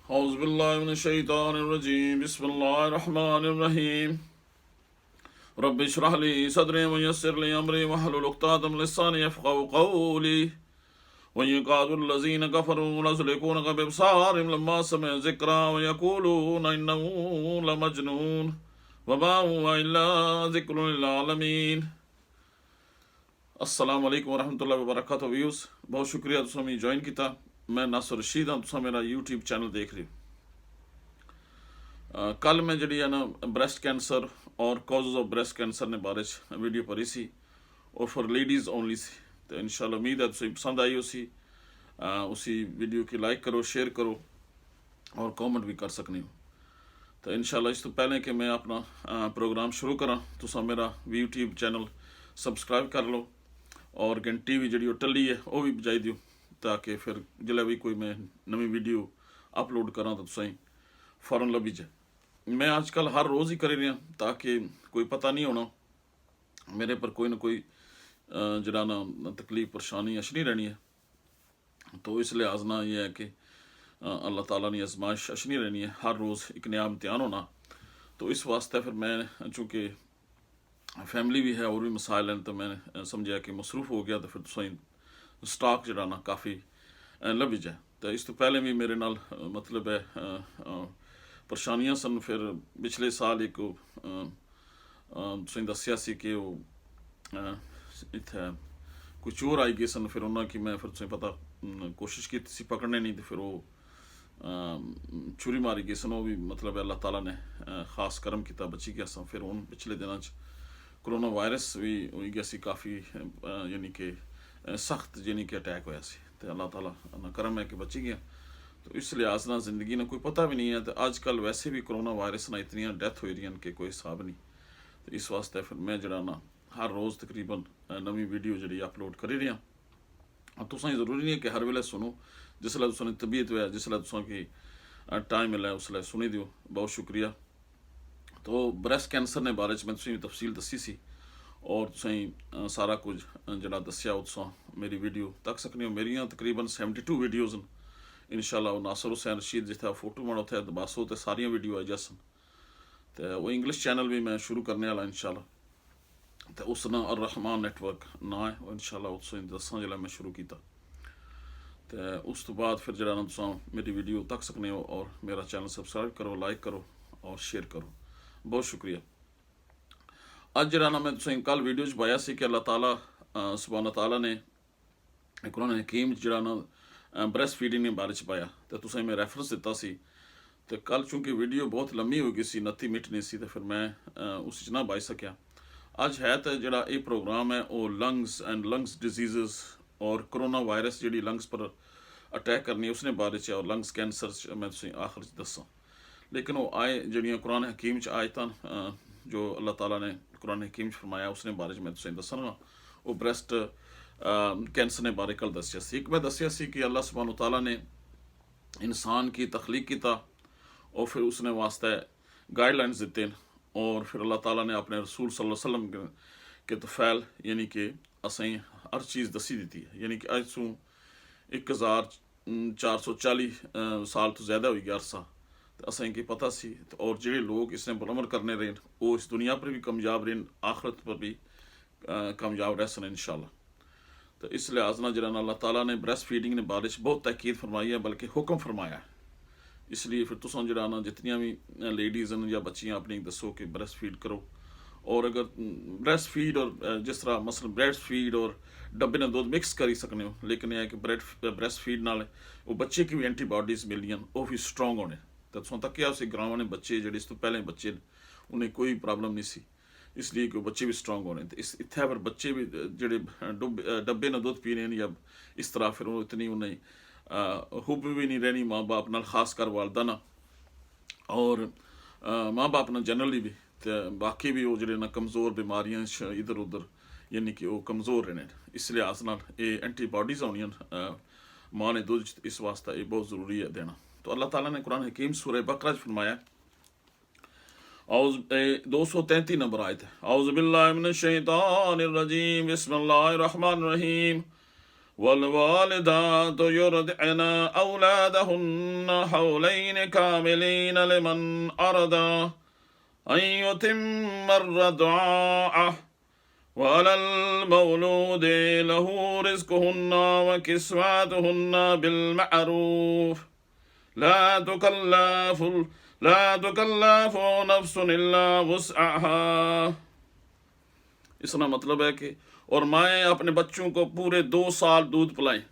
औज़ुबिल्लाहि बिस्मिल्लाहिर्रहमानिर्रहीम। रब्बि इश्रह ली सदरी व यस्सिर ली अमरी वहलुल उक़्दतम मिन लिसानी यफ़क़हू क़ौली। व यक़ादुल्लज़ीना कफ़रू लयुज़लिक़ूनका बिअबसारिहिम लम्मा समिअू ज़िक्रा व यक़ूलूना इन्नहू लमजनून व मा हुवा इल्ला ज़िक्रुन लिल आलमीन। अस्सलाम वालेकुम वरहमतुल्लाहि व बरकातहू। व्यूज़, बहुत शुक्रिया तुसां मी ज्वाइन किया। मैं नासर रशीद हाँ, तुसां मेरा यूट्यूब चैनल देख रहे हो। कल मैं जी है ना ब्रेस्ट कैंसर और कॉजेज ऑफ ब्रेस्ट कैंसर ने बारे वीडियो पढ़ी सी और फॉर लेडीज़ ओनली सी। तो इंशाल्लाह उम्मीद है तुझे पसंद आई उसी वीडियो की लाइक करो, शेयर करो और कमेंट भी कर सकनी हो। तो इंशाल्लाह इस तो पहले कि मैं अपना प्रोग्राम शुरू करा, तुसा मेरा यूट्यूब चैनल सबसक्राइब कर लो और घंटी भी जी टली है वह भी बजाई दियो, ताकि फिर जिले भी कोई मैं नवी वीडियो अपलोड करा तो तुसें फौरन लभी जाए। मैं आजकल हर रोज़ ही कर रहा ताकि कोई पता नहीं होना मेरे पर कोई ना कोई जरा ना तकलीफ परेशानी अशनी रहनी है। तो इस लिहाज ना ये है कि अल्लाह ताला ने आजमाइश अशनी रहनी है, हर रोज़ एक नया इम्तिहान होना। तो इस वास्ते फिर मैं चूँकि फैमिली भी है और भी मसाइल हैं, तो मैंने समझा कि मसरूफ़ हो गया तो फिर तुसें स्टॉक जरा ना काफ़ी लभी जाए। तो इस तो पहले भी मेरे नाल मतलब है परेशानियां सन। फिर पिछले साल एक तुसें दस्सिया सी कि इत्थै कोई चोर आई गए सन, फिर उन्होंने कि मैं फिर तुसें पता कोशिश की सी पकड़ने नहीं, तो फिर वो छुरी मारी गई सन। वो भी मतलब अल्लाह ताला ने खास करम किया, बची गया सन। फिर हूँ पिछले दिनों कोरोना वायरस भी हो गया सी काफ़ी, यानी कि सख्त यानी कि अटैक होया सी, तो अल्लाह ताला ना करम है कि बची गया। तो इस लिहाज ना जिंदगी ना कोई पता भी नहीं है। तो अजकल वैसे भी कोरोना वायरस ना इतनी डेथ हो रही हैं कि कोई हिसाब नहीं। तो इस वास्ते फिर मैं जरा ना हर रोज़ तकरीबन नवी वीडियो जी अपलोड करी रहा। तुसें जरूरी नहीं है कि हर वेले सुनो, जिसलै तुसें तबीयत होया जिसलै तुसें कि टाइम मिले उसलै सुनी दियो। बहुत शुक्रिया। तो ब्रेस्ट कैंसर ने बारे में तुसें तफसील दसी सी और तुसें सारा कुछ जरा दस्या तुसां मेरी वीडियो तक सकने हो। मेरियां तकरीबन 72 वीडियोज़ न। इंशाल्लाह नासर हुसैन रशीद जितना फोटो बना उत्थे दबासो तो सारिया वीडियो आई जासन। तो वो इंग्लिश चैनल भी मैं शुरू करने वाला इंशाल्लाह। तो उस ना अर रहमान नेटवर्क ना है वो इंशाल्लाह उस दसा जिला मैं शुरू किया। तो उस तो बाद फिर जरा ना तुसां मेरी वीडियो तक सकने हो और मेरा चैनल सबसक्राइब करो, लाइक करो और शेयर करो। बहुत शुक्रिया। अज जरा ना मैं तुसें कल वीडियो च पाया सी कि अल्लाह ताला सुभान ताला ने कुरान हकीम जरा ना ब्रेस्ट फीडिंग के बारे पाया, तो तुसें मैं रैफरेंस दिता सी। तो कल चूँकि वीडियो बहुत लम्मी हो गई सी, 29 मिनट नहीं सी, तो फिर मैं उस ना बाई सकिया। अज है तो जरा ये प्रोग्राम है वो लंग्स एंड लंग्स डिजीज़ और कोरोना वायरस जी लंग्स पर अटैक करनी है उसने बारे और लंग्स कैंसर मैं तुसें आखिर दसा। लेकिन वो आए जड़ियाँ कुरान हकीम च आयतां जो अल्लाह ताला ने कुरान हकीम च फरमाया उसने बारे मैं तुसें दसना। वो ब्रेस्ट कैंसर ने बारे कल दसिया सी। एक मैं दसिया सी कि अल्लाह सुब्हानो तआला ने इंसान की तख्लीक किया और फिर उसने वास्ते गाइडलाइंस दिते और फिर अल्लाह ताला ने अपने रसूल सल्लल्लाहु अलैहि वसल्लम के तफैल यानी कि असें हर चीज़ दसी दी है। यानी कि अज तू 1440 साल तो ज़्यादा हो गया अरसा, तो असें की पता सी। और ਜਿਹੜੇ लोग इसने बरअमल करने रहे वो इस दुनिया पर भी कामयाब रहे, आखरत पर भी कामयाब रह सन इंशाल्लाह। तो इस लिहाज ना जरा अल्लाह ताला ने ब्रेस्ट फीडिंग ने बारे बहुत तकीद फरमाई है, बल्कि हुक्म फरमाया है। इसलिए फिर तुम जरा ना जितनियाँ भी लेडीज़ हैं या बच्चियाँ अपनी दसो कि ब्रेस्ट फीड करो। और अगर ब्रेस्ट फीड और जिस तरह मसल ब्रेस्ट फीड और डब्बे ने दुध मिक्स कर ही सकने हो, लेकिन यह है कि ब्रेस्ट फीड नाल वो बच्चे की भी एंटीबॉडीज़ मिलियां वो भी स्ट्रोंग होने। तो तुम तक्या उस ग्रां ने बच्चे जो इस तो पहले बच्चे उन्हें कोई प्रॉब्लम नहीं सी, इसलिए कि बच्चे भी स्ट्रोंग होने। तो इस इत्थे पर बच्चे भी जोड़े डब्बे ने दुध पीने या इस तरह फिर इतनी उन्हें हुब भी नहीं रहनी माँ बाप नाल, खास कर वालदा ना और माँ बाप ना जनरली भी। तो बाकी भी वो जो ना कमज़ोर बीमारियां इधर उधर यानी कि वो कमज़ोर रहने। इस लिहाज नाल ये एंटीबॉडीज़ होनियां माँ ने दुध, इस वास्ते ये बहुत ज़रूरी है देना। तो अल्लाह ताला ने कुरान हकीम सूरह बकरा फरमाया 233 नंबर आयत है, औज़ु बिल्लाहि मिनश शैतानिर रजीम बिस्मिल्लाहिर रहमानिर रहीम वल्वालिदातु युर्दिअना औलादहुन्ना हौलैनि कामिलैन लिमन अरदा अन युतिम्म अर्रदाअ वअलल मौलूदि लहू रिज़्कुहुन्ना व किस्वतुहुन्ना बिल मअरूफ ला तुकल्लफु नफ्सुन इल्ला वुस्अहा। इसका मतलब है कि और माएँ अपने बच्चों को पूरे 2 साल दूध पिलाएं,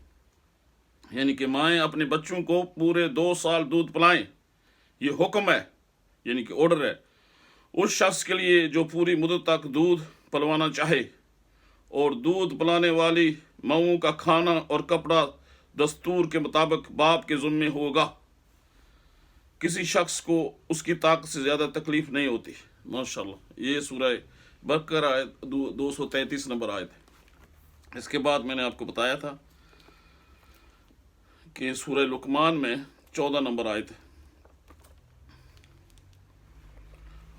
यानी कि माएँ अपने बच्चों को पूरे 2 साल दूध पिलाएं। ये हुक्म है, यानी कि ऑर्डर है उस शख्स के लिए जो पूरी मुद्दत तक दूध पिलवाना चाहे। और दूध पिलाने वाली माओं का खाना और कपड़ा दस्तूर के मुताबिक बाप के ज़िम्मे होगा। किसी शख्स को उसकी ताकत से ज़्यादा तकलीफ नहीं होती। माशाल्लाह, ये सूरह बकरा आयत 233 नंबर आयत है। इसके बाद मैंने आपको बताया था कि सूरह लुकमान में 14 नंबर आयत है।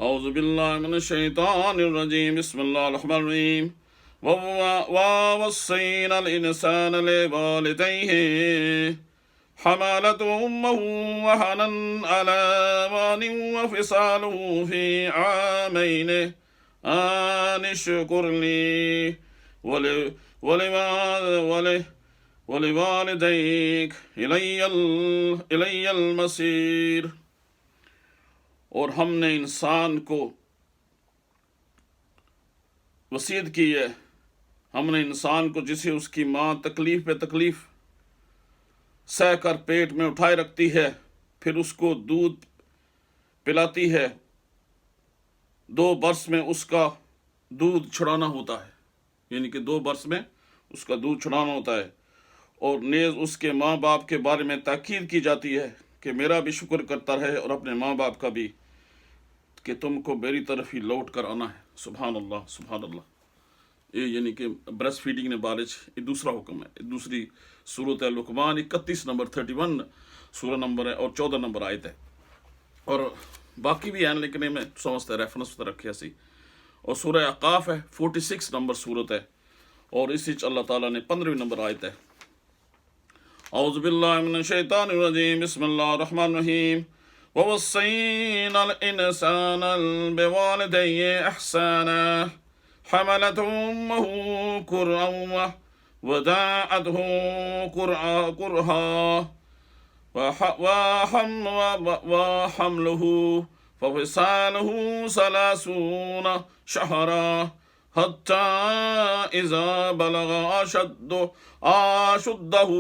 औज़ु बिल्लाहि मिनश शैतानिर रजीम, बिस्मिल्लाहिर रहमानिर रहीम। ववस्सैनल इंसाना लिवालिदैहि हमालतहु उम्मुहु वहनन अला वहनिन व फिसालुहु फी आमैनि अन इश्कुर ली वलिवालिदैक इलैयल मसीर। और हमने इंसान को वसीयत की है, हमने इंसान को जिसे उसकी माँ तकलीफ पे तकलीफ सह कर पेट में उठाए रखती है, फिर उसको दूध पिलाती है, 2 बरस में उसका दूध छुड़ाना होता है, यानी कि 2 बरस में उसका दूध छुड़ाना होता है। और नेज़ उसके माँ बाप के बारे में ताकीद की जाती है कि मेरा भी शुक्र करता रहे और अपने माँ बाप का भी, कि तुमको मेरी तरफ ही लौट कर आना है। सुभान अल्लाह, सुभान अल्लाह। ये यानी कि ब्रेस्ट फीडिंग ने बारिश, ये दूसरा हुक्म है। दूसरी सूरत है लुकमान 31 नंबर 31 सूरह नंबर है और 14 नंबर आयत है। और बाकी भी हैं लेकिन मैं समझता रेफरेंस तो रखे सी। और सूरह अकाफ है 46 नंबर सूरत है और इसी अल्लाह ताला ने 15वीं नंबर आयत है। औज़ु बिल्लाहि मिनश शैतानिर रजीम, बिस्मिल्लाहिर रहमानिर रहीम। ववस्सैनल इंसाना बिवालिदैहि इहसाना हमलतहु उम्मुहु कुरअन वदाअतहु कुरहा वहमलुहु फफिसालुहु सलासून शहरा हत्ता इज़ा बलग अशुद्धहु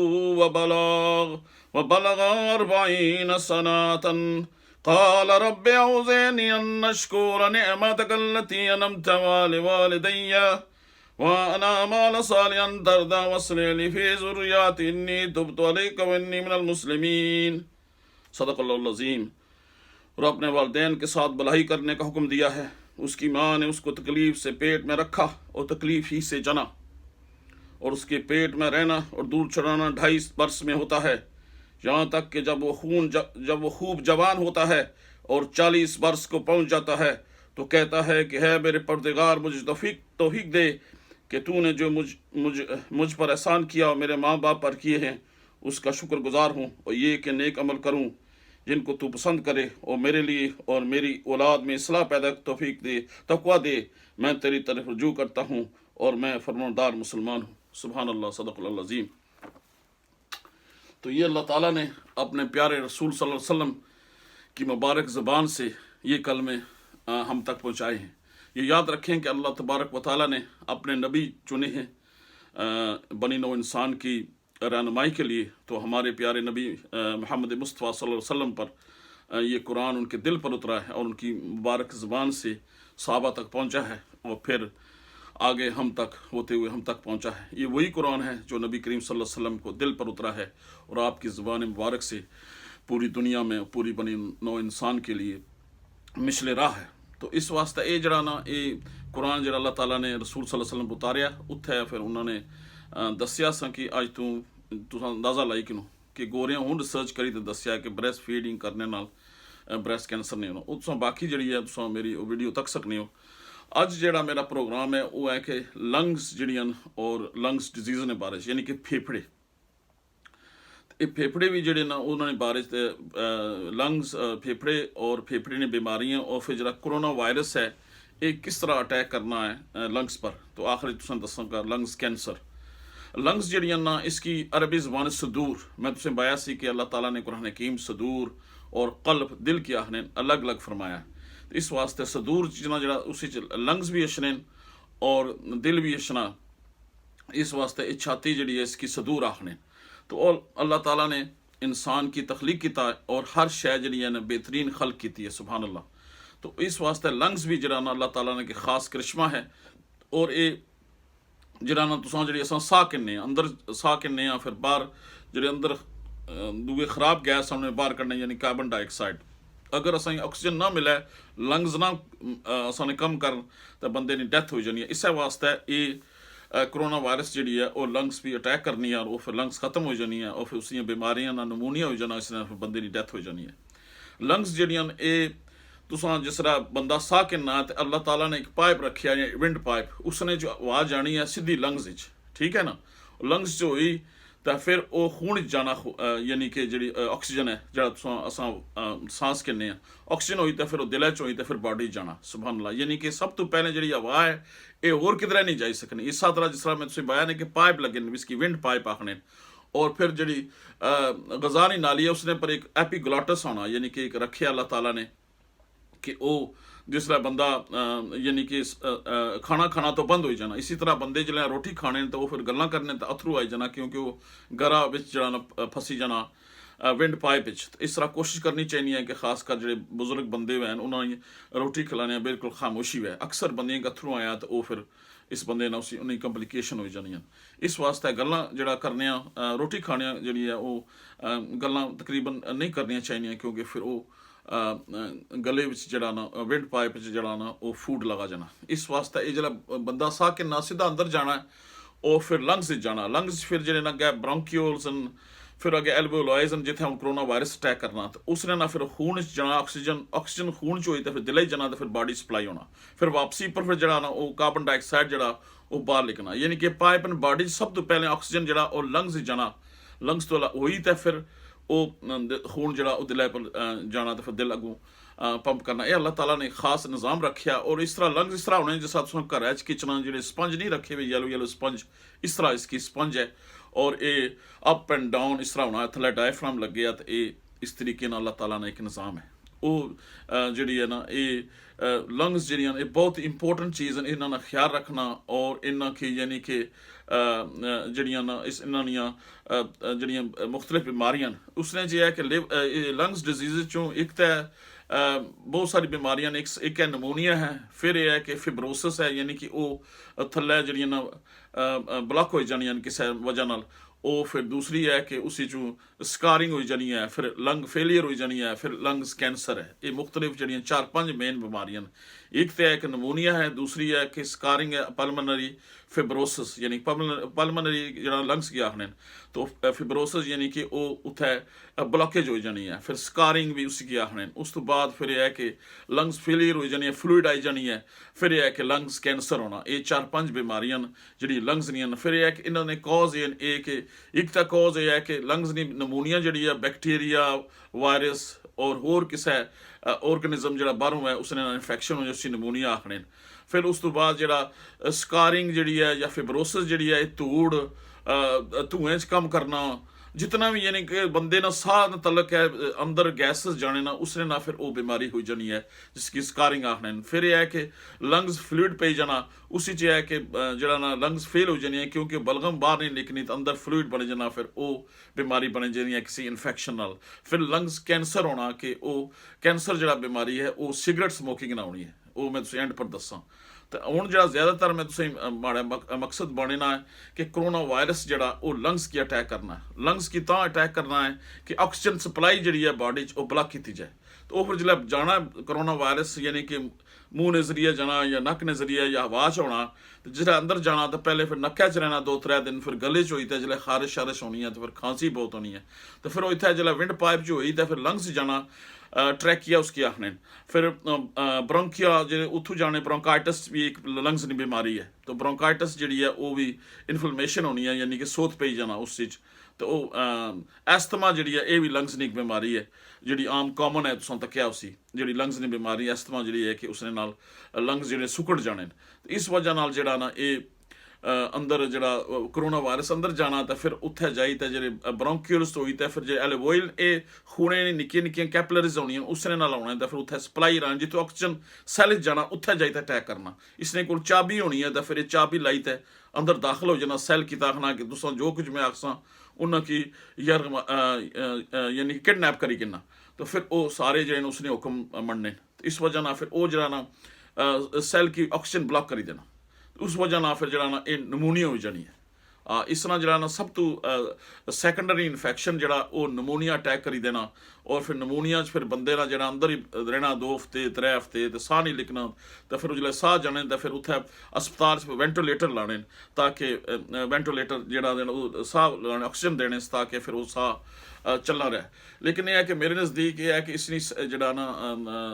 वबलग 40 सनतन क़ाल रब्बि औज़ि'नी अन अश्कुरा नि'मतक अल्लती अन'अमत अला वालिदैय व अन अअमला सालिहन तर्दा वस्लिह ली फ़ी ज़ुर्रिय्यती इन्नी तुब्तु अलैका व इन्नी मिनल मुस्लिमीन। सदक़ल्लाहुल अज़ीम। और अपने वालिदैन के साथ भलाई करने का हुक्म दिया है। उसकी माँ ने उसको तकलीफ़ से पेट में रखा और तकलीफ़ ही से जना, और उसके पेट में रहना और दूध चढ़ाना 2.5 बरस में होता है, यहाँ तक कि जब वो खूब जवान होता है और 40 बरस को पहुँच जाता है तो कहता है कि है मेरे परदिगार, मुझे तौफीक दे कि तूने जो मुझ पर एहसान किया और मेरे माँ बाप पर किए हैं उसका शुक्रगुजार हूँ, और ये कि नेक अमल करूँ जिनको तू पसंद करे, और मेरे लिए और मेरी औलाद में इस्लाह पैदा तौफीक दे, तक़वा दे। मैं तेरी तरफ रुजू करता हूँ और मैं फरमानदार मुसलमान हूँ। सुभान अल्लाह, सदक़ल्लाहुल अज़ीम। तो ये अल्लाह ताला ने अपने प्यारे रसूल सल्लल्लाहु अलैहि वसल्लम की मुबारक ज़बान से ये कलमे हम तक पहुँचाए हैं। ये याद रखें कि अल्लाह तबारक व तआला ने अपने नबी चुने हैं बनी नौ इंसान की रहनुमाई के लिए। तो हमारे प्यारे नबी मोहम्मद मुस्तफ़ा सल्लल्लाहु अलैहि वसल्लम पर ये कुरान उनके दिल पर उतरा है और उनकी मुबारक ज़बान से सहाबा तक पहुँचा है और फिर आगे हम तक होते हुए हम तक पहुँचा है। ये वही कुरान है जो नबी करीम सल्लल्लाहु अलैहि वसल्लम को दिल पर उतरा है और आपकी ज़बान मुबारक से पूरी दुनिया में पूरी बनी नौ इंसान के लिए मिसले राह है। तो इस वास्ते ये जरा ना ये कुरान जरा अल्लाह ताला ने रसूल सल्लल्लाहु अलैहि वसल्लम उतारिया उत्थे फिर उन्होंने दसिया सा कि अज तुस अंदाज़ा लाई किनों कि गोरियां हूँ रिसर्च करी तो दसिया कि ब्रैस्ट फीडिंग करने नाल ब्रैस्ट कैंसर नहीं होना। उस बाकी जी है तुस मेरी वीडियो तक सकने हो। ਅੱਜ ਜਿਹੜਾ ਮੇਰਾ ਪ੍ਰੋਗਰਾਮ ਹੈ ਉਹ ਹੈ ਕਿ ਲੰਗਸ ਜਿਹੜੀਆਂ ਔਰ ਲੰਗਸ ਡਿਜ਼ੀਜ਼ ਨੇ ਬਾਰੇ 'ਚ, ਯਾਨੀ ਕਿ ਫੇਫੜੇ। ਇਹ ਫੇਫੜੇ ਵੀ ਜਿਹੜੇ ਨਾ ਉਹਨਾਂ ਨੇ ਬਾਰੇ 'ਚ ਲੰਗਸ, ਫੇਫੜੇ ਔਰ ਫੇਫੜੇ ਨੇ ਬਿਮਾਰੀਆਂ, ਔਰ ਫਿਰ ਜਿਹੜਾ ਕਰੋਨਾ ਵਾਇਰਸ ਹੈ ਇਹ ਕਿਸ ਤਰ੍ਹਾਂ ਅਟੈਕ ਕਰਨਾ ਹੈ ਲੰਗਸ पर। तो आखिर तुसें दस्सांगा लंग्स कैंसर। लंग्स ਜਿਹੜੀਆਂ ਨਾ इसकी अरबी ज़बान सदूर, मैं तुसें बाया सी कि अल्लाह ताला ने कुरान हकीम सदूर और कल्ब दिल की आखने अलग अलग फरमाया। तो इस वास्ते सदूर जिना जरा उसी लंग्स भी अछने और दिल भी अछना, इस वास्ते ये छाती जी है इसकी सदूर आखने। तो अल्लाह ताला ने इंसान की तख्लीक किया और हर शय जी है बेहतरीन खल्क की है, सुभान अल्लाह। तो इस वास्ते लंग्स भी जरा ना अल्लाह ताला ने कि खास करिश्मा है। और ये जरा ना तुसां जी अस साह किन्ने अंदर साह किन्ने फिर बाहर जो अंदर दूए खराब गैस हमने बाहर कढ़ने यानी कार्बन डाइऑक्साइड। अगर असें ऑक्सीजन ना मिले, लंग्स ना असाने कम कर तो बंदे की डैथ हो जानी है। इस वास्ते ये करोना वायरस जी है वो लंग्स भी अटैक करनी है और फिर लंग्स खत्म हो जानी है और फिर उसकी बीमारियां ना नमूनिया हो जाना, इस फिर बंदे की डैथ हो जानी है। लंग्स जड़ियां ये तुसां जिस तरह बंदा साह किन्ना तो अल्लाह ताला ने एक पाइप रखिया या विंड पाइप, उसने जो आवाज़ जानी है सीधी लंग्स विच, ठीक है ना। लंग्स च होई तो फिर वो खून जाना, यानी कि जी ऑक्सीजन है जो असां सांस किन्ने ऑक्सीजन हुई तो फिर वो दिल च होई तो फिर बॉडी जाना, सुभान अल्लाह। यानी कि सब तो पहले जी हवा है ये होर किधरे नहीं जाई सकनी। इस तरह जिस तरह मैं तुसें बयान है कि पाइप लगे इसकी विंड पाइप आखने। और फिर जी गजानी नाली है उसने पर एक एपीग्लॉटस होना, यानी कि एक रखे अल्लाह ताला ने कि वो जिसलै बंदा यानी कि खाना खाना तो बंद हो जाना। इसी तरह बंदे जिसलै रोटी खाने तो वो फिर गल्लां करने तो अथरू आई जाना, क्योंकि वो गरा बिच जरा फसी जाना विंड पाइप बिच। इस तरह कोशिश करनी चाहिए है कि खासकर जो बुजुर्ग बंदे हैं उन्होंने रोटी खिलाने बिल्कुल खामोशी है। अक्सर बंदे अथरू आया तो वो फिर इस बंदे ना उसी उन्हें कंप्लीकेशन हो जानी। इस वास्ते गल्लां जड़ा करने रोटी खाने जी है वो गल्लां तकरीबन नहीं करनियां चाहिए, क्योंकि फिर वो गले विच जड़ा ना विंड पाइप जड़ा ना वो फूड लगा जाना। इस वास्ते ये जरा बंदा साह के ना सीधा अंदर जाना है और फिर लंग्स जाना। लंग्स फिर जो ना गए ब्रोंक्यूल्स फिर अगे एल्वेओलाइज जिथे हम कोरोना वायरस अटैक करना, तो उसने ना फिर खून जाना, ऑक्सीजन खून च होई तो फिर दिल जाना तो फिर बॉडी सप्लाई होना, फिर वापसी पर फिर जड़ा ना वो कार्बन डाइऑक्साइड जड़ा वो बाहर लिखना। यानी कि पाइप एंड बॉडी सब तो पहले ऑक्सीजन जड़ा और लंग्स जाना, लंग्स तो हुई तो फिर वो खून जड़ा वो दिल पर जाना तो फिर दिल अगू पंप करना। ये अल्लाह ताला ने खास निज़ाम रखा। और इस तरह लंग्स इस तरह होने जिस तरह घर किचन जो स्पंज नहीं रखे हुए येलो येलो स्पंज, इस तरह इसकी स्पंज है और ये अप एंड डाउन इस तरह होना, थले डायफ्राम लगे तो ये इस तरीके अल्लाह ताला ने एक निज़ाम है। वो जी है ना ये लंग्स जड़ियाँ ये बहुत इंपोर्टेंट चीज़ है, इन्होंने ख्याल रखना। और इन्हों की यानी कि जड़ियाँ ना इस इन्होंने जड़ियाँ मुख्तलिफ बीमारियाँ उसने जो है कि लंग्स डिजीज़ चों एक तो बहुत सारी बीमारियां एक है नमूनिया है, फिर यह है कि फिब्रोसिस है, यानी कि वो थल्ले जड़ियाँ ना ब्लॉक हो जानियां किसी वजह नाल। ਉਹ फिर दूसरी है कि उसी चू स्कारिंग हो जानी है, फिर लंग फेलियर हो जानी है, फिर लंग्स कैंसर है। ये मुख्तलिफ जड़ियाँ 4-5 मेन बीमारियां। एक तो है कि नमूनिया है, दूसरी है कि स्कारिंग है, पल्मोनरी फिब्रोसिस यानी पल्मोनरी जरा लंग्स की आखने। तो फिब्रोसिस यानी कि वो उत्थे ब्लॉकेज हो जानी है, फिर स्कारिंग भी उसी की आखने। उस तो बाद फिर यह है कि लंग्स फेलियर हो जानी है, फ्लूइड आई जानी है, फिर यह है कि लंग्स कैंसर होना। ये 4-5 बीमारियां जी लंग्स नहीं। फिर यह है कि इन्होंने कॉज ये कि एक तो कॉज यह है कि लंग्स की नमूनिया जी है बैक्टीरिया वायरस और होर किसी ऑर्गेनिज्म जो बाहरों है उसने इन्फेक्शन हो उसी नमूनिया आखने। फिर उस तो बाद जरा स्कारिंग जी है या फिब्रोसिस जी है धूड़ धुएं च कम करना, जितना भी यानी कि बंदे ना साह न तलक है अंदर गैसेस जाने ना उसने ना फिर वो बीमारी हो जानी है जिसकी स्कारिंग आखने। फिर यह है कि लंग्स फ्लूइड पे जाना, उसी च है कि जरा ना लंग्स फेल हो जानी है क्योंकि बलगम बाहर नहीं निकलनी तो अंदर फ्लूइड बन जाना, फिर वो बीमारी बन जानी है किसी इन्फेक्शन नाल। फिर लंग्स कैंसर होना कि वो कैंसर जरा बीमारी है वो सिगरेट स्मोकिंग ना होनी है, वो मैं तुसें एंड पर दसा। तो हूँ जो ज़्यादातर मैं तुसें माड़ा मकसद बनना है कि कोरोना वायरस जड़ा वो लंग्स की अटैक करना है। लंग्स की तां अटैक करना है कि ऑक्सीजन सप्लाई जी है बॉडी वो ब्लॉक की जाए। तो वो फिर जिसलै जाना करोना वायरस यानी कि मूँह ने जरिए जाना या नक ने जरिए या हवा च होना, तो जिसलै अंदर जाना तो पहले फिर नक्कै च रहना 2-3 दिन, फिर गले च होई ते जिसलै खारिश शारिश होनी है तो फिर खांसी बहुत होनी है, तो फिर वो इत्थै जिसलै विंड पाइप च होई तो फिर लंग्स च जाना, ट्रैकिया उसकी आखने, फिर ब्रोंकिया जो उत्थू जाने, ब्रोंकाइटिस भी एक लंग्स की बीमारी है, तो ब्रोंकाइटिस जी है वो भी इन्फ्लेमेशन होनी है यानी कि सोत पई जाना उस चीज, तो एस्थमा जी है ये भी लंग्स की एक बीमारी है जी आम कॉमन है, तुम तक्या उसी जी लंग्स की बीमारी एस्थमा जी है कि उसने नाल लंग्स जो सुकड़ जाने, तो इस वजह नाल जिहड़ा ना ये अंदर जरा करोना वायरस अंदर जाना, तो फिर उत्थे जाई तो जे ब्रोंक्यूल्स होई तो फिर जे एल्वोइल ये खूने निक्कियां निक्कियां कैपलरीज होनियां उसने नाल आना, तो फिर उत्थे सप्लाई आना जितों ऑक्सीजन सैल जाना उत्थे जाई तो अटैक करना, इसने कोल चाबी होनी है, तो फिर ये चाबी लाई तो अंदर दाखिल हो जाना सैल की आखना कि तुसां जो कुछ मैं आखसा उन्हें की यार यानी किडनैप करी किन्ना, तो फिर वो सारे जो उसने हुक्म मनने, तो इस वजह ना फिर वो जरा ना सैल की ऑक्सीजन ब्लॉक करी देना, उस वजह ना फिर जरा ना ये नमूनिया हो जानी है। इस तरह जरा ना सब तो सैकेंडरी इन्फैक्शन जरा वो नमूनिया अटैक करी देना, और फिर नमूनिया फिर बंदे ना जरा अंदर ही रहना 2 हफ्ते 3 हफ्ते, तो साह नहीं लिखना, तो फिर जिसले साह जाने तो फिर उत्थे अस्पताल वेंटिलेटर लाने, ताकि वेंटिलेटर जरा साह लाने ऑक्सीजन देने ताकि फिर वो साह चलना रहा। लेकिन यह है कि मेरे नज़दीक ये है कि इसनी जरा ना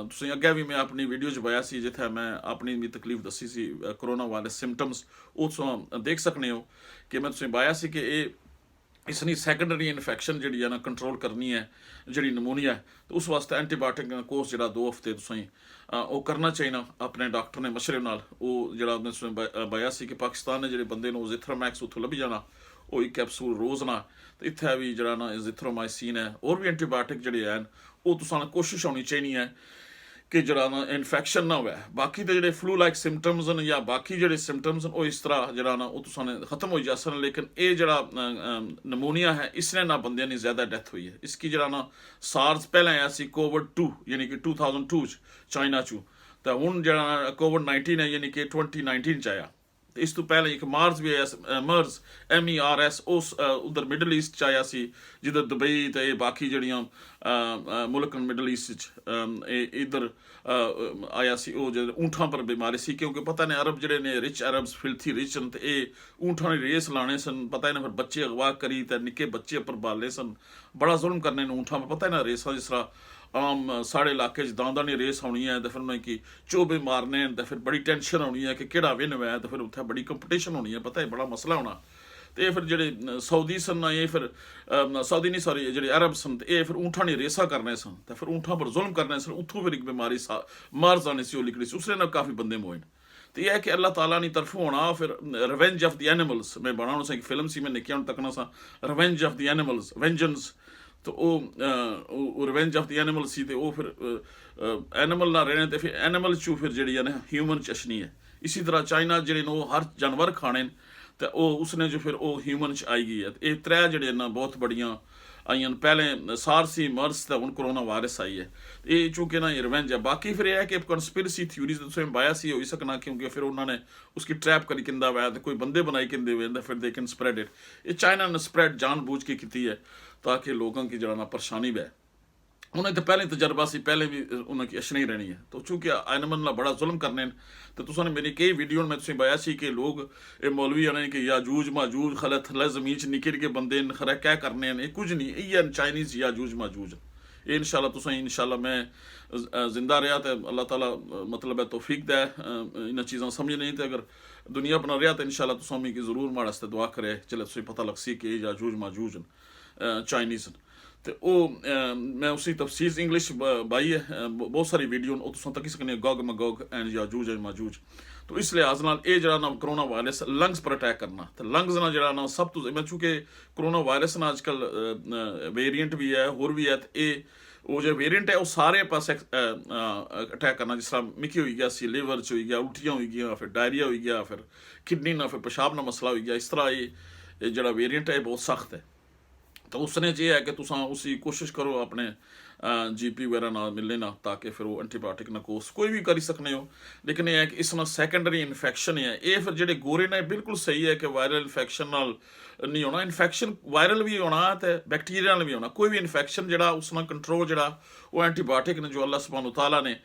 तुसीं अग्गें भी मैं अपनी वीडियो च पाया सी जिथे मैं अपनी भी तकलीफ दसी सी कोरोना वायरस सिम्पटम्स, वो तुसीं देख सकते हो कि मैं तुसीं पाया सी कि ये इसनी सैकेंडरी इन्फैक्शन जी है ना कंट्रोल करनी है जी नमूनिया है, तो उस वास्ते एंटीबायोटिक का कोर्स जरा 2 हफ्ते तुसीं वो करना चाहिए ना अपने डॉक्टर ने मशरे नाल, वो जरा तुसीं पाया सी कि पाकिस्तान ने जो बंदे ने जिथ्रोमैक्स उत्थों लभी जाना वो एक कैप्सूल रोज़ ना, तो इत्थे भी जरा ना जिथ्रोमाइसिन है और भी एंटीबायोटिक जोड़े हैं वो तुसां कोशिश होनी चाहिए है कि जरा ना इन्फैक्शन ना हो। बाकी तो जो फ्लू लाइक सिम्पटम्स न या बाकी जो सिम्पटम्स न वो इस तरह जरा ना वो तुसां खत्म हो जासन, लेकिन ये जरा नमूनिया है इसने ना बंदियां की ज़्यादा डेथ हुई है। इसकी जरा ना सार्स पहले आया सी कोविड-2 यानी कि 2002 चाइना चू, तो हूँ जरा कोविड-19 है यानी कि 2019 च आया, इस तो पहले एक मार्स भी आया मर्स MERS उस उधर मिडल ईस्ट च आया सी, जिधर दुबई तो ये बाकी जड़ियाँ मुल्क मिडल ईस्ट इधर आया सी, वो जो ऊँठां पर बीमारी सी, क्योंकि पता नहीं अरब जड़े ने रिच अरब्स फिल्थी रिच न, तो ये ऊँठां की रेस लाने सन, पता नहीं फिर बच्चे अगवा करी तो निक्के बच्चे पर बाले सन, बड़ा जुल्म करने ऊँठां पर, पता है ना रेसा जिस तरह आम साढ़े इलाके दांदा ने रेस होनी है, तो फिर उन्हें कि चोबे मारने, तो फिर बड़ी टेंशन होनी है कि केड़ा विन हुआ, तो फिर उत्थे बड़ी कंपटीशन होनी है, पता है बड़ा मसला होना, तो ये फिर जो सऊदी सन ना ये फिर सऊदी नहीं सॉरी जो अरब सन, तो ये फिर ऊँठा ने रेसा करने सन, तो फिर ऊँठा पर जुल्म करने सन, उतों फिर एक बीमारी मार्स आने से लिखनी सी, उसने ना काफ़ी बंदे मोए। तो यह है कि अल्लाह ताला की तरफों होना फिर रिवेंज ऑफ द एनिमल्स मैं बनाना सा एक फिल्म सी मैं निक्किया तकना सा revenge of the animals vengeance, तो वो रिवेंज ऑफ द एनिमल सी, तो वो फिर एनिमल ना रहने तो फिर एनिमल चू फिर जी है ना ह्यूमन चशनी है। इसी तरह चाइना जो हर जानवर खाने तो वो उसने जो फिर वो ह्यूमन च आई गई है। तो ये 3 जड़े ना बहुत बड़ियाँ आईयां, पहले सारसी मर्स तो हूँ कोरोना वायरस आई है, ये चूँकि ना ये रिवेंज है। बाकी फिर यह है कि कंस्पिरसी थ्योरीज तो बायस ही हो सकना, क्योंकि फिर उन्होंने उसकी ट्रैप करी किंदा हुआ तो कोई बंदे बनाई किंदे हुए फिर दे कैन स्प्रेड इट, ये चाइना ने स्प्रेड जानबूझ के की है ताकि लोगों की जरा ना परेशानी बह, उन्हें तो पहले तजर्बा से पहले भी उन्हें अशनी रहनी है। तो चूँकि एनिमल ना बड़ा जुल्म करने, तो तुसाने मेरी कई वीडियो में तुम पाया सी कि लोग ये मौलवी आने कि याजूज माजूज खला थले जमीन च निकल के बंदे खरा क्या करने हैं, कुछ नहीं, ये चाइनीज़ याजूज माजूज ये इंशाल्लाह तुसां इंशाल्लाह मैं जिंदा रहा तो अल्लाह ताला मतलब है तौफीक दे इन चीज़ां समझने, तो अगर दुनिया बना रहा तो इंशाल्लाह तुसां मिगी जरूर माड़े आस्ते दुआ करे चले तुसें पता लग सी कि याजूज माजूज चाइनीज़। तो वो मैं उसी तफसीर इंग्लिश बाई है बहुत सारी वीडियो तुम तकी सकने गोग मगोग एंड याजूज एंड माजूज। तो इस लिहाज नाल ये जरा ना कोरोना वायरस लंग्स पर अटैक करना, तो लंग्स ना जरा ना सब तो मैं चूँकि कोरोना वायरस ना अजकल वेरिएंट भी है होर भी है, तो ये वो जो वेरिएंट है वो सारे पास अटैक करना, जिस तरह मिकी हो गया सी लिवर च हो गया, उल्टियाँ हो गया, फिर डायरिया हो गया, फिर किडनी ना फिर पेशाब ना मसला हो गया, इस तरह ये जरा वेरिएंट है बहुत सख्त है। तो उसने जे है कि तुस उसी कोशिश करो अपने जीपी वगैरह ना मिलने ना, ताकि फिर वो एंटीबायोटिक ना कोर्स कोई भी करी सकने हो। लेकिन यह है कि इस ना सैकेंडरी इन्फेक्शन है ये, फिर जेडे गोरे ने बिल्कुल सही है कि वायरल इन्फेक्शन नाल नहीं होना। इन्फेक्शन वायरल भी होना तो बैक्टीरिया नाल भी होना। कोई भी इन्फेक्शन जड़ा उसना कंट्रोल जड़ा वो एंटीबायोटिक ने जो अल्लाह सुब्हानो तआला ने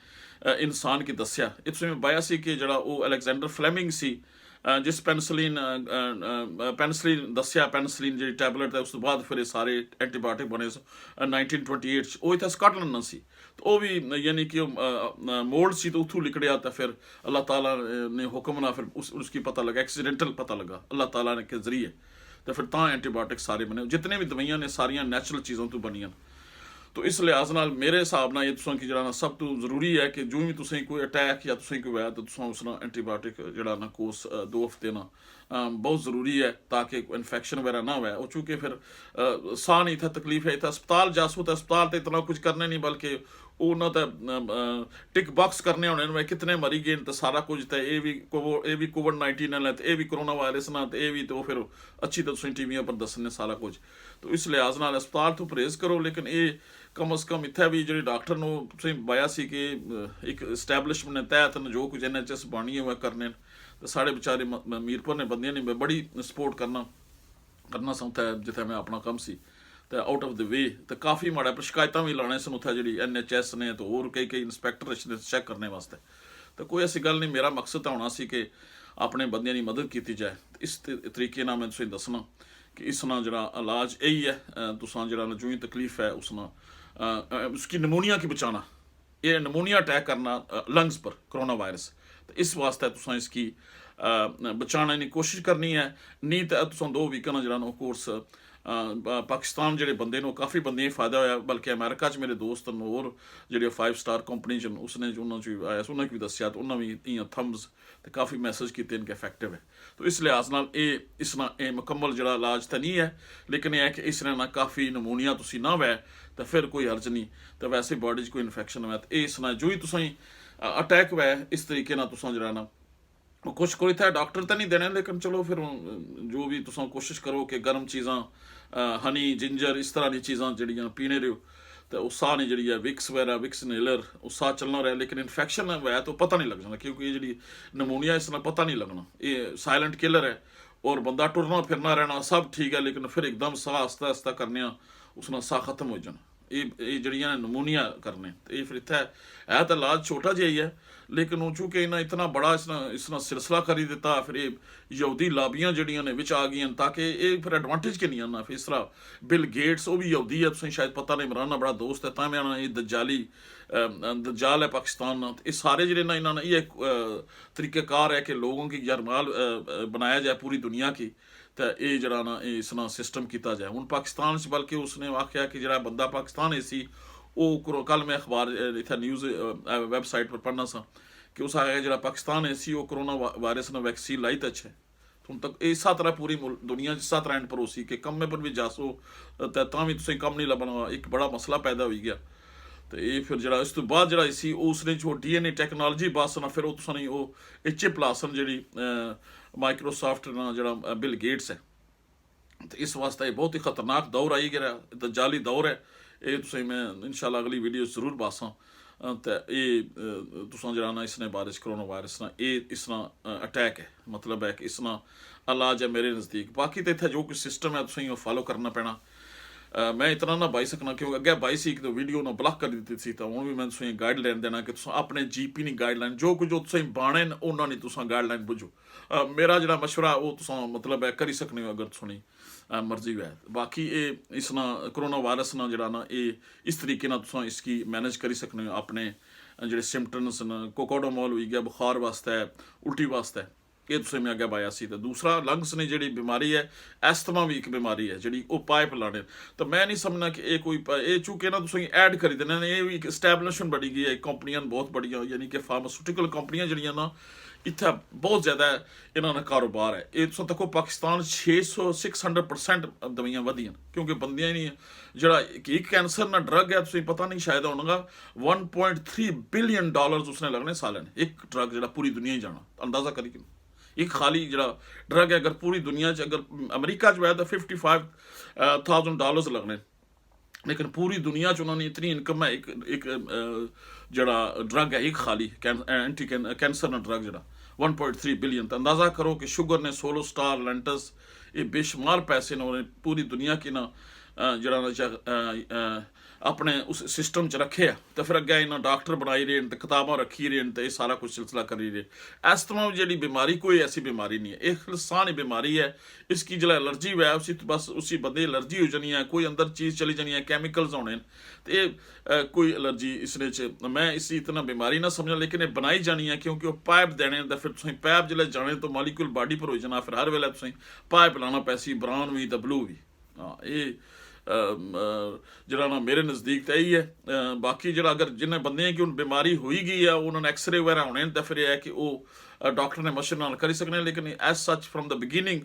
इंसान की दस्या। इस में बाया सी कि जड़ा वो अलेक्जेंडर फ्लेमिंग सी जिस ਪੈਨਸਲੀਨ ਦੱਸਿਆ, ਪੈਨਸਲੀਨ ਜਿਹੜੀ ਟੈਬਲੇਟ ਹੈ ਉਸ ਤੋਂ ਬਾਅਦ ਫਿਰ ਇਹ ਸਾਰੇ ਐਂਟੀਬਾਇਓਟਿਕ ਬਣੇ 1928 'ਚ। ਉਹ ਇੱਥੇ ਸਕਾਟਲੈਂਡ ਨਾ ਸੀ ਤੇ ਉਹ ਵੀ ਯਾਨੀ ਕਿ ਉਹ ਮੋਲਡ ਸੀ, ਤਾਂ ਉੱਥੋਂ ਲਿਕੜਿਆ। ਤਾਂ ਫਿਰ ਅੱਲਾਹ ਤਾਲਾ ਨੇ ਹੁਕਮ ਨਾਲ ਫਿਰ ਉਸकी पता लगा, एक्सीडेंटल पता लगा अल्लाह ताला ने के जरिए। तो फिर ਤਾਂ ਐਂਟੀਬਾਇਓਟਿਕ ਸਾਰੇ ਬਣੇ। जितने भी दवाइयां ने सारियां नैचुरल चीज़ों ਤੋਂ ਬਣੀਆਂ। तो इस लिहाज नाल मेरे हिसाब नाल ये तुसां कि जड़ा ना सब तो जरूरी है कि जो भी तुसें कोई अटैक या तुसें कोई होया तो तुसां उस ना एंटीबायोटिक जड़ा ना कोर्स 2 हफ्ते ना बहुत ज़रूरी है, ताकि इन्फेक्शन वगैरह ना होया। और चूँकि फिर साह नहीं था, तकलीफ है, इतना अस्पताल जासो तो अस्पताल तो इतना कुछ करने नहीं, बल्कि उन्होंने तो टिक बॉक्स करने होने में कितने मरी गए तो सारा कुछ। तो ये भी कोविड-19 है, तो ये भी कोरोना वायरस ना, तो ये भी तो फिर अच्छी तो तुसीं टीवियों पर दसने सारा कुछ। तो इस लिहाज नाल अस्पताल तो परहेज़ करो। लेकिन ये कम अज़ कम इत्थे भी जो डॉक्टर नूं तुसीं बाया सी कि एक इस्टैबलिशमेंट ने तहत जो कुछ NHS बनी है वह करने। तो साढ़े बेचारे मीरपुर ने बंदियां ने बड़ी सपोर्ट करना सौंथा है जिथे मैं अपना कम सी तो आउट ऑफ द वे। तो काफ़ी माड़ा पर शिकायतां भी लाने सन उत्थे जी NHS ने, तो होर कई इंस्पैक्टर चैक करने वास्ते। तो कोई ऐसी गल नहीं, मेरा मकसद होना सी कि अपने बंदियां की मदद की जाए। इस तरीके नाल मैं तुसीं दसना कि इस ना जरा इलाज यही है, तुसां जरा जो ही तकलीफ है उसना उसकी नमूनिया की बचाना। ये नमूनिया अटैक करना लंग्स पर कोरोना वायरस, तो इस वास्ते तुसां इसकी बचाने की कोशिश करनी है। नहीं तो तुसां 2 वीकां जरा कोर्स पाकिस्तान ਜਿਹੜੇ ਬੰਦੇ ਨੂੰ ਕਾਫੀ ਬੰਦਿਆਂ ਨੂੰ ਫਾਇਦਾ ਹੋਇਆ, ਬਲਕਿ ਅਮਰੀਕਾ 'ਚ ਮੇਰੇ ਦੋਸਤ ਨੂੰ ਹੋਰ ਜਿਹੜੇ 5 ਸਟਾਰ ਕੰਪਨੀ 'ਚ ਉਸਨੇ ਉਹਨਾਂ 'ਚ ਵੀ ਆਇਆ, ਉਹਨਾਂ ਨੂੰ ਵੀ ਦੱਸਿਆ, ਤਾਂ ਉਹਨਾਂ ਵੀ ਇਆਂ ਥੰਬਸ ਤੇ ਕਾਫੀ ਮੈਸੇਜ ਕੀਤੇ ਨੇ ਕਿ ਇਫੈਕਟਿਵ ਹੈ। तो इस लिहाज नाल इस ना मुकम्मल जड़ा इलाज तो नहीं है, लेकिन यह है कि इस ना काफ़ी नमूनिया तुसी ना वै तो फिर कोई हर्ज नहीं। तो वैसे बॉडी च कोई इन्फेक्शन होया तो इस ना जो ही तुसें अटैक वै इस तरीके ना तुसां जड़ा ना कुछ कोई था डॉक्टर तो नहीं देने, लेकिन चलो फिर जो भी तुसां कोशिश करो कि गर्म चीज़ां हनी जिंजर इस तरह दी चीज़ां जड़ियां पीने रहो। तो उस साह नहीं जी विक्स वगैरह विक्स इनहेलर उस साह चलना रहा। लेकिन इन्फेक्शन है तो पता नहीं लग जाना, क्योंकि ये जी नमूनिया इस पता नहीं लगना। ये साइलेंट किलर है और बंदा टुरना फिरना रहना सब ठीक है, लेकिन फिर एकदम साह आस्ता आस्ता करने उसना साह खत्म हो जाना। ये जड़ियाँ नमूनिया करने तो ये फिर इतना है तो इलाज छोटा जिहा ही है, लेकिन वो चूँकि इन्हें इतना बड़ा इसना सिलसिला करी दिता। फिर ये यहूदी लाबियाँ जड़ियाँ ने विच आ गई, ताकि ये फिर एडवांटेज के नहीं आना। फिर इस तरह बिल गेट्स वो भी यहूदी है, तुसें शायद पता नहीं, इमरान बड़ा दोस्त है, तां आना ये दज्जाल है पाकिस्तान ना। ये सारे जड़े ना इन्होंने ये तरीक़ेकार है कि लोगों की जरमाल बनाया जाए पूरी दुनिया की, तो ये जरा ना इस ना सिस्टम किया जाए। हूँ पाकिस्तान च बल्कि उसने आख्या कि जरा बंदा पाकिस्तान सी वो कल मैं अखबार इतना न्यूज़ वैबसाइट पर पढ़ना सा कि उस आया जरा पाकिस्तान सी वो कोरोना वायरस ने वैक्सीन लाई तो अच्छे तुम तक इस तरह पूरी दुनिया जिस तरह एंड पर हो सी कि कम्मे पर भी जासो तो भी तुम कम नहीं लभना। एक बड़ा मसला पैदा हो गया। तो ये फिर जरा इस तो बाद जरा इसी उसने जो DNA टैक्नोलॉजी बस ना फिर तुसा नहीं वो चिप लासन जी माइक्रोसॉफ्ट ना जरा बिल गेट्स है। तो इस वास्ते बहुत ही खतरनाक दौर आई गया, दज्जाली दौर है ये। तुसें मैं इंशाल्लाह अगली वीडियो जरूर बासां। तो ये तुसां जरा ना इसने बारे कोरोना वायरस ना ये इस ना अटैक है, मतलब है कि इस ना इलाज है मेरे नज़दीक। बाकी तो इतना जो कुछ सिस्टम है तुसें फॉलो करना पैना। मैं इतना ना बाई सकना, क्योंकि अगे बाई सी तो वीडियो ना ब्लॉक कर दी थी। तो हूँ भी मैं तुसें गाइडलाइन देना कि तुम अपने GP नी गाइडलाइन जो कुछ तुसें बाने उन्होंने नहीं तुसां गाइडलाइन बुझो। मेरा जो मशवरा वो तुसां मतलब है करी सकने हो अगर तुसां मर्जी है। बाकी ये इस ना कोरोना वायरस ना जरा ना ये इस तरीके ना तुसां इसकी मैनेज करी सकने हो। अपने जेडे सिम्पटम्स न कोकोडोमोल हो गया बुखार वास्ते उल्टी वास्ते ये तुसें मैं अगे पाया सी। तो दूसरा लंग्स ने जी बीमारी है एस्थमा भी एक बीमारी है जी वो पाइप लाने। तो मैं नहीं समझना कि ये कोई ये चूँकि ना तुसें ऐड करी देने ये भी इस्टैबलिशमेंट बड़ी गई है कंपनियां बहुत बड़ियां, यानी कि फार्मास्यूटिकल कंपनियां जड़ियां ना इत्थे बहुत ज़्यादा इन्होंने कारोबार है। ये तुम तको पाकिस्तान 600% दवाइयां वधियां, क्योंकि बंदियां ही नहीं जरा एक कैंसर ना ड्रग है तुसें पता नहीं शायद होगा 1.3 बिलियन डॉलर उसने लगने सालन एक ड्रग जरा पूरी दुनिया ही जाना। अंदाजा करी एक खाली जरा ड्रग है अगर पूरी दुनिया च अगर अमरीका च होया तो $55,000 लगने, लेकिन पूरी दुनिया च उन्होंने इतनी इनकम है एक जड़ा ड्रग है एक खाली एंटी कैंसर ना ड्रग जड़ा 1.3 बिलियन। तो अंदाज़ा करो कि शुगर ने, सोलो स्टार, लेंटस, ये बेशुमार पैसे ने उन्हें पूरी दुनिया की ना जड़ा ना अपने उस सिस्टम च रखे आ। तो फिर अग्गे इन्हें डॉक्टर बनाई रहे तो किताबां रखी रहे तो ये सारा कुछ सिलसिला करी रहे। एस्थमा जी बीमारी कोई ऐसी बीमारी नहीं है, एक लासानी बीमारी है। इसकी जो एलर्जी है उसी तो बस उसी बंदे एलर्जी हो जानी है, कोई अंदर चीज़ चली जानी है, कैमिकल्स होने तो ये कोई एलर्जी इसने मैं इसी इतना बीमारी ना समझा, लेकिन ये बनाई जानी है क्योंकि वो पाइप देने तो फिर तुम पाइप जो जाने तो मालिक्यूल बॉडी पर हो जाना, फिर हर वेले तुम पाइप लाना पैसी, ब्राउन भी तो ब्लू भी। हाँ ये जरा ना मेरे नज़दीक तो यही है। बाकी जरा अगर जिन्हें बंदे हैं कि उन बीमारी हुई गई है उन्होंने एक्सरे वगैरह होने तो फिर यह है कि वो डॉक्टर ने मशवरे नाल करी सकने, लेकिन as such from the beginning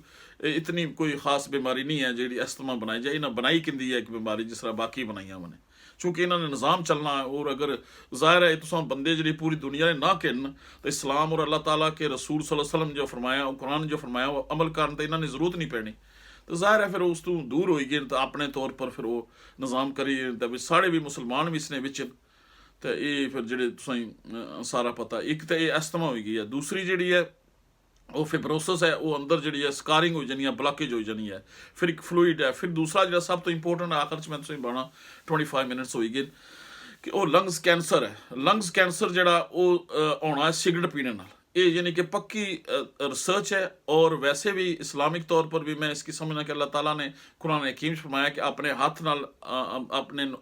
इतनी कोई खास बीमारी नहीं है जी अस्थमा बनाई जाए। इन्हें बनाई किंदी है कि बीमारी जिस तरह बाकी बनाइया मैंने, चूँकि इन्होंने निज़ाम चलना है। और अगर ज़ाहिर है तो बंदे जी पूरी दुनिया ने ना कहन तो इस्लाम और अल्लाह ताला के रसूल सल्लल्लाहु अलैहि वसल्लम जो फरमाया, कुरान जो फरमाया वो अमल करने तो इन्होंने जरूरत नहीं पैनी। तो ज़ाहिर है फिर उस तू दूर हो गए तो अपने तौर पर फिर वो निज़ाम करी तो साढ़े भी मुसलमान भी इसने बिच तो ये फिर जेडे तुसें सारा पता। एक तो ये अस्थमा हो गई है, दूसरी जी है वो फिब्रोसिस है, वो अंदर जी है स्कारिंग हो जानी है, ब्लॉकेज हो जानी है। फिर एक फ्लूइड है, फिर दूसरा जो सब तो इंपोर्टेंट आखिर च मैं तुसें बना 25 मिनट्स हो गए कि वो लंग्स कैंसर है। लंग्स कैंसर जड़ा वो होना है सिगरेट पीने नाल, ये यानी कि पक्की रिसर्च है। और वैसे भी इस्लामिक तौर पर भी मैं इसकी समझना कि अल्लाह ताला ने कुरान हकीम फरमाया कि अपने हाथ नाल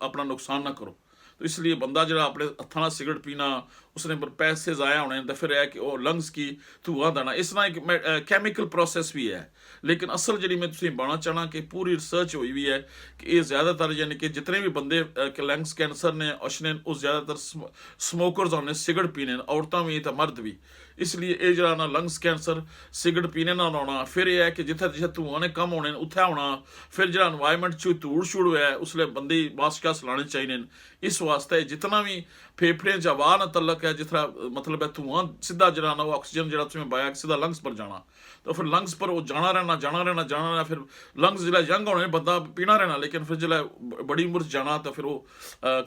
अपना नुकसान ना करो। तो इसलिए बंदा जरा अपने हत्थां नाल सिगरेट पीना उसने पर पैसे ज़ाया होने तो फिर है कि वो लंग्स की धुआं देना, इस तरह एक केमिकल प्रोसेस भी है। लेकिन असल जी मैं तुम बाना चाहना कि पूरी रिसर्च हुई भी है कि ये ज़्यादातर यानी कि जितने भी बंदे लंग्स कैंसर ने उसने वो ज़्यादातर स्मोकर्स होने, सिगरेट पीने, औरतें भी तो मर्द भी। इसलिए ये जरा ना लंग्स कैंसर सिगरेट पीने ना होना, फिर यह है कि जिथे जिथे धुआं ने कम होने उत्थे होना, फिर जरा एनवायरनमेंट च धूड़ छूड़ है उसले बंदे मास्क लाने चाहिए। इस वास्ते जितना भी फेफड़े च हवा न तलक है जिस तरह मतलब है धुआं सीधा जरा ना वो ऑक्सीजन जरा तुम्हें बाया सीधा लंग्स पर जाना, तो फिर लंग्स पर वो जाना रहना फिर लंग्स जिला यंग होने बंदा पीना रहना, लेकिन फिर जिला बड़ी उम्र जाना तो फिर वो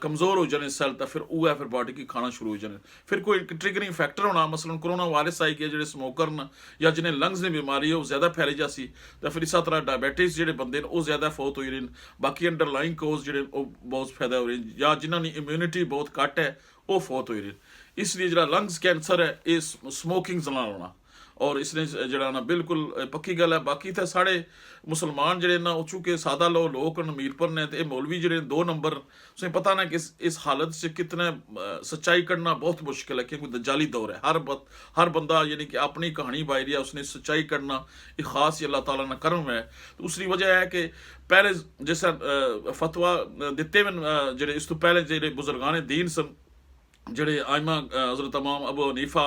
कमज़ोर हो जाने सेल, तो फिर वो है फिर बॉडी की खाना शुरू हो जाने। फिर कोई ट्रिगरिंग फैक्टर होना, मसलन कोरोना वायरस आई गया जो स्मोकर न या जिन्हें लंग्स की बीमारी है वो ज़्यादा फैली जासी, तो फिर इस तरह डायबिटीज जो बंदे वो ज़्यादा फौत हो रहे हैं। बाकी अंडरलाइन कोज जो बहुत फायदा हो रहे हैं, या जिन्होंने इम्यूनिटी बहुत घट है वो फौत हो रहे हैं। इसलिए जो लंग्स कैंसर है ये स्मोकिंग से ना होना, और इसने जरा ना बिल्कुल पक्की गल है। बाकी तो साढ़े मुसलमान जड़े ना चूँकि सादा लोग मीरपुर ने तो मौलवी जड़े 2 नंबर उसे पता ना कि इस हालत से कितने सच्चाई करना बहुत मुश्किल है, क्योंकि दजाली दौर है। हर बंदा यानी कि अपनी कहानी बाई रहा, उसने सच्चाई करना एक खास अल्लाह ताला ना करम है। तो दूसरी वजह है कि पहले जैसा फतवा दिते जड़े इस तो पहले जो बुजुर्गान दीन सन जड़े आयमा हज़रत इमाम अबू हनीफा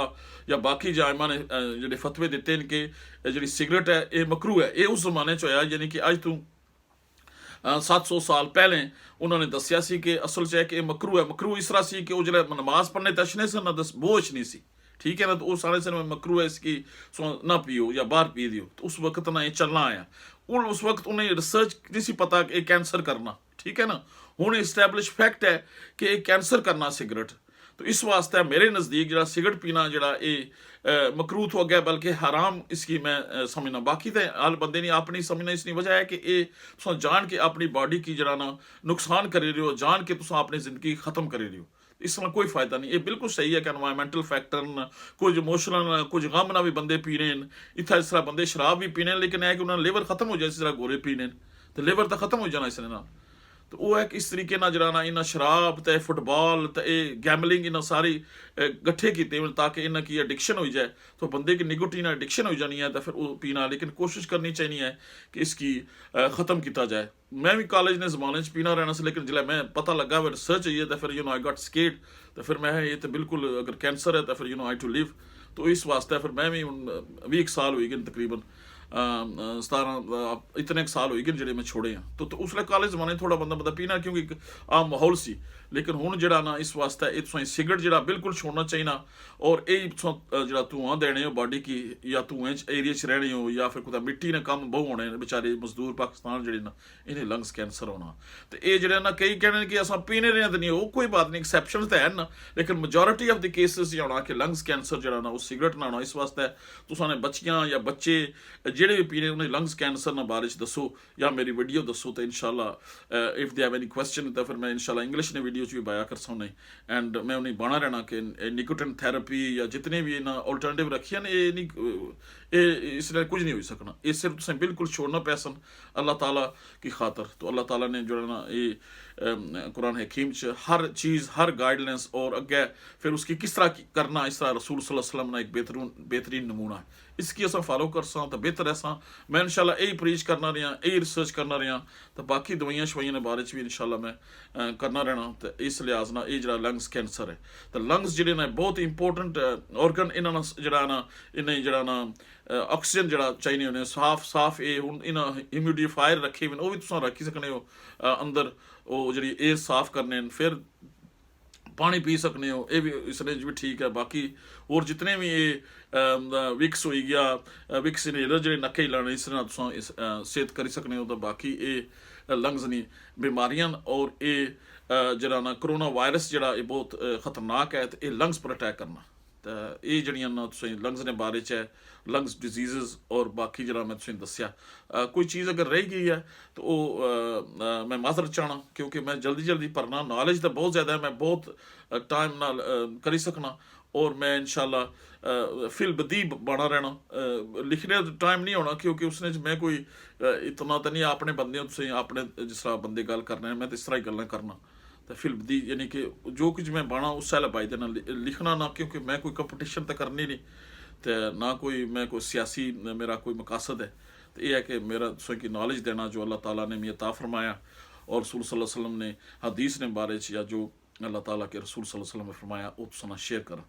या बाकी जो आयमा ने जो फतवे दिते हैं कि जी सिगरेट है ये मकरू है, ये उस जमाने च होया यानी कि अज तू 700 साल पहले उन्होंने दसिया सी कि असल च है कि मकरू है। मकरू इस तरह से कि वो जो नमाज पढ़ने तशने सन ना दस बोझ नहीं सी, ठीक है ना, तो उस सारे से मकरू है इसकी ना पियो या बाहर पी दियो। तो उस वक्त ना ये चलना आया, उस वक्त उन्हें रिसर्च नहीं सी पता कि कैंसर करना, ठीक है ना। हूँ इस्टैबलिश फैक्ट है कि कैंसर करना सिगरेट। तो इस वास्ते मेरे नज़दीक जरा सिगरेट पीना जरा ये मकरू तो अगे बल्कि हराम इसकी मैं समझना। बाकी तो हल बंदे ने अपनी समझना इसकी वजह है कि ये तुम जान के अपनी बॉडी की जरा ना नुकसान करे रहे हो, जान के तुम अपनी जिंदगी खत्म करे रहे हो। इसमें कोई फायदा नहीं। ये बिल्कुल सही है कि एनवायरमेंटल फैक्टर न कुछ इमोशनल कुछ गम ना भी बंदे पीने इतना, इस तरह बंदे शराब भी पीने, लेकिन है कि उन्होंने लिवर खत्म हो जाए इस तरह गोरे पीने तो लिवर तो खत्म हो जाना इसने ना। तो वो है कि इस तरीके ना जरा इन्हें शराब तो फुटबॉल तो ये गैमलिंग इन्हें सारी गट्ठे किए ताकि इन्हें की एडिक्शन हो जाए, तो बंदे की निकोटीन एडिक्शन हो जानी है तो फिर वो पीना। लेकिन कोशिश करनी चाहिए है कि इसकी ख़त्म किया जाए। मैं भी कॉलेज ने जमाने पीना रहना से, लेकिन जिला मैं पता लगा वे रिसर्च है तो फिर आई गॉट स्केट, तो फिर मैं ये तो बिल्कुल अगर कैंसर है तो फिर आई टू लिव। तो इस वास्ते फिर मैं भी 20 साल हुई गए तकरीबन 17 इतने साल हुई गए जो मैं छोड़े हैं। तो उसले कॉलेज जमाने थोड़ा बंदा पीना क्योंकि आम माहौल सी, लेकिन हुण जिहड़ा ना इस वास्ते ये तुसें सिगरट जिहड़ा बिल्कुल छोड़ना चाहिए और यही जिहड़ा धुआं देने हो बॉडी की या धुएं एरिया च रहने हो या फिर कुतै मिट्टी ने कम बहु होने बेचारे मजदूर पाकिस्तान जिहड़े ना इन्हें लंग्स कैंसर होना तो ये जिहड़े ना कई कहने कि असां पीने रहे तो नहीं वो कोई बात नहीं एक्सैप्शन तो है ना लेकिन मेजोरिटी ऑफ द केसिस होना कि लंग्स कैंसर जिहड़ा ना वो सिगरट ना होना इस वास्ते तुसां बच्चियां या बच्चे जिहड़े भी पीने उन्हें लंग्स कैंसर ना बारे च दसो या मेरी वीडियो दसो तो इंशाल्लाह if they have any question तो फिर मैं इंशाल्लाह इंग्लिश ने वीडियो च भी बाया कर सकना एंड मैं उन्हें बना रहना कि निकोटिन थेरेपी या जितने भी इन्हें अल्टरनेटिव रखिए ना ये नहीं इसने कुछ नहीं हो सकना ये सिर्फ तुसें बिल्कुल छोड़ना पैसन अल्लाह ताला की खातर तो अल्लाह ताला ने जो है ना ये कुरान हकीम च हर चीज़ हर गाइडलाइंस और अगे फिर उसकी किस तरह करना इस तरह रसूल सल्लल्लाहु अलैहि वसल्लम ने एक बेहतरीन नमूना है इसकी अस फॉलो कर सा तो बेहतर है मैं इंशाल्लाह यही प्रीच करना रहा यही रिसर्च करना रहा तो बाकी दवाइयां शवाइयां के बारे भी इंशाल्लाह मैं करना रहना तो इस लिहाज ना ये जो लंग्स कैंसर है तो लंग्स जिहड़े ने बहुत इंपोर्टेंट ऑर्गन इन्होंने जरा ना इन्हें जरा ना ऑक्सीजन जरा चाहिए होने साफ ये हूँ इन्हें ह्यूमिडिफायर रखे हुए वो भी तुम रखी सकने हो अंदर वो जी एयर साफ करने फिर पानी पी सकने हो ये भी इसने भी ठीक है बाकी और जितने भी ये विक्स हो गया विक्स इनहेलर जो नक्के लाने इस तरह तुम सेहत करी सकने हो तो बाकी ये लंग्स नहीं बीमारियां और ये जरा ना कोरोना वायरस जरा ये बहुत खतरनाक है तो ये लंग्स पर अटैक करना तो ये जड़ियां ना तुसें लंग्स ने बारे च है लंग्स डिजीज़ और बाकी जरा मैं तुसें दस्या कोई चीज़ अगर रह गई है तो वो मैं माजर चाहना क्योंकि मैं जल्दी भरना नॉलेज तो बहुत ज़्यादा है मैं बहुत टाइम नाल करी सकना और मैं इंशाल्लाह फिल बदीब बना रहना लिखने का टाइम नहीं होना क्योंकि उसने मैं कोई इतना तो नहीं अपने बंदे तुसें अपने जिस तरह बंदे गल करने मैं तो इस तरह ही गल्लां करना तो फिल्म दी यानी कि जो कुछ मैं बना उस साल बाई देना लिखना ना क्योंकि मैं कोई कंपटीशन तो करनी नहीं तो ना कोई मैं कोई सियासी मेरा कोई मकासद है तो यह है कि मेरा तुसें की नॉलेज देना जो अल्लाह ताला ने मियाँ अता फरमाया और रसूल सल्लल्लाहु अलैहि वसल्लम ने हदीस ने बारे या जो अल्लाह ताला के रसूल सल्लल्लाहु अलैहि वसल्लम ने फरमाया वो तुसां शेयर करा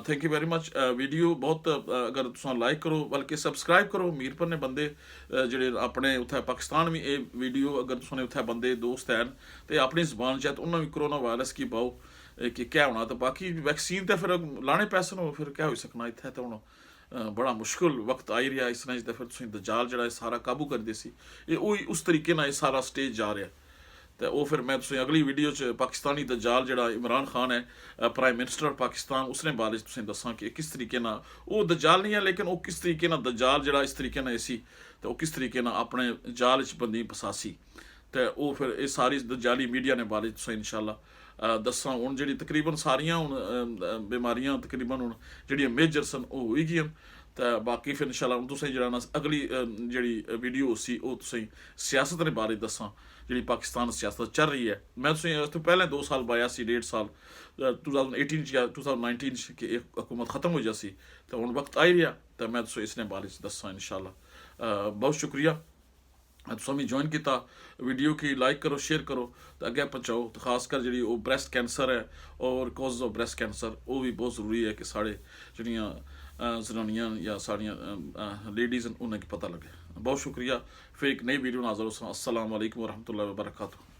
thank you very much video बहुत अगर तुसां लाइक करो बल्कि सबसक्राइब करो मीरपुर ने बंदे जेह्ड़े अपने उत्थै पाकिस्तान भी ये वीडियो अगर तुसें उत्थै बंदे दोस्त हैन ते अपनी जबान च उन्होंने भी कोरोना वायरस की पाओ कि क्या होना तो बाकी वैक्सीन तो फिर लाने पैसे हो फिर क्या हो सकना इत्थै तो हूँ बड़ा मुश्किल वक्त आई रहा इस तरह फिर तुसें दजाल जड़ा सारा काबू करदे सी ये उस तरीके नाल सारा स्टेज जा रहा तो वो फिर मैं तुसें अगली वीडियो च पाकिस्तानी दजाल जड़ा इमरान खान है प्राइम मिनिस्टर पाकिस्तान उसने बारे तुसें दसां कि किस तरीके ना वो दजाल नहीं है लेकिन वो किस तरीके ना दजाल जड़ा इस तरीके ना इसी तो वो किस तरीके ना अपने जाल च बंदी फसासी तो वो फिर ये सारी दजाली मीडिया ने बारे तुसें इंशाल्लाह दसां हुण जिहड़ी तकरीबन सारियां हुण बीमारियां तकरीबन हुण जिहड़ियां मेजर सन वो होई गेइयां तो बाकी फिर इंशाल्लाह हुण तुसें जेह्ड़ा ना अगली जिहड़ी वीडियो सी वो तुसें सियासत दे बारे दसां जी पाकिस्तान सियासत चल रही है मैं उस तो पहले 2 साल बाया सी 1.5 साल 2018 या 2019 कि हुकूमत ख़त्म हो जासी तो हूँ वक्त आई रहा तो मैं इसने बारे दसा इंशाल्लाह बहुत शुक्रिया तुम भी ज्वाइन किया वीडियो की लाइक करो शेयर करो तो अगे पहुँचाओ तो खासकर जी ब्रैस्ट कैंसर है और कॉज ऑफ ब्रैस्ट कैंसर वो भी बहुत जरूरी है कि साढ़े जड़ियाँ जनानियां या साड़ियाँ लेडीज़ उन्हें पता लगे बहुत शुक्रिया फिर एक नई वीडियो नाज़र अस्सलाम वालेकुम वरहमतुल्लाहि वबरकातुहू।